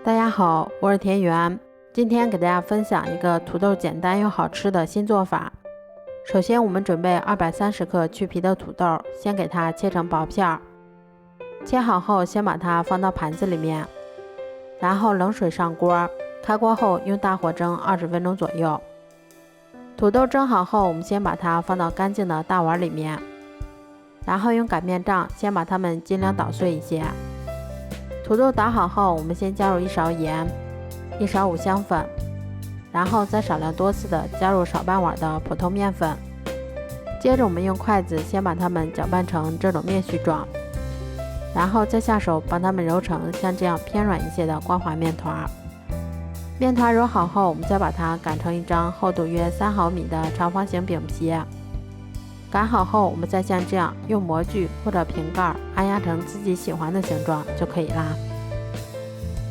大家好，我是田园，今天给大家分享一个土豆简单又好吃的新做法。首先我们准备230克去皮的土豆，先给它切成薄片，切好后先把它放到盘子里面，然后冷水上锅，开锅后用大火蒸20分钟左右。土豆蒸好后，我们先把它放到干净的大碗里面，然后用擀面杖先把它们尽量捣碎一些。土豆捣好后，我们先加入1勺盐，1勺五香粉，然后再少量多次的加入少半碗的普通面粉。接着我们用筷子先把它们搅拌成这种面絮状，然后再下手帮它们揉成像这样偏软一些的光滑面团。面团揉好后，我们再把它擀成一张厚度约3毫米的长方形饼皮。擀好后，我们再像这样用模具或者瓶盖按压成自己喜欢的形状就可以啦。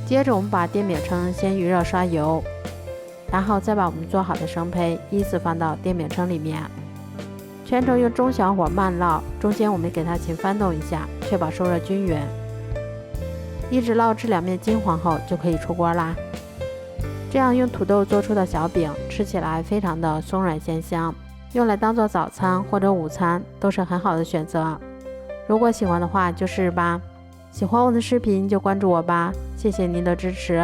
接着我们把电饼铛先预热刷油，然后再把我们做好的生胚依次放到电饼铛里面，全程用中小火慢烙，中间我们给它勤翻动一下，确保受热均匀，一直烙至两面金黄后就可以出锅啦。这样用土豆做出的小饼吃起来非常的松软鲜香，用来当做早餐或者午餐都是很好的选择。如果喜欢的话就试试吧。喜欢我的视频就关注我吧，谢谢您的支持。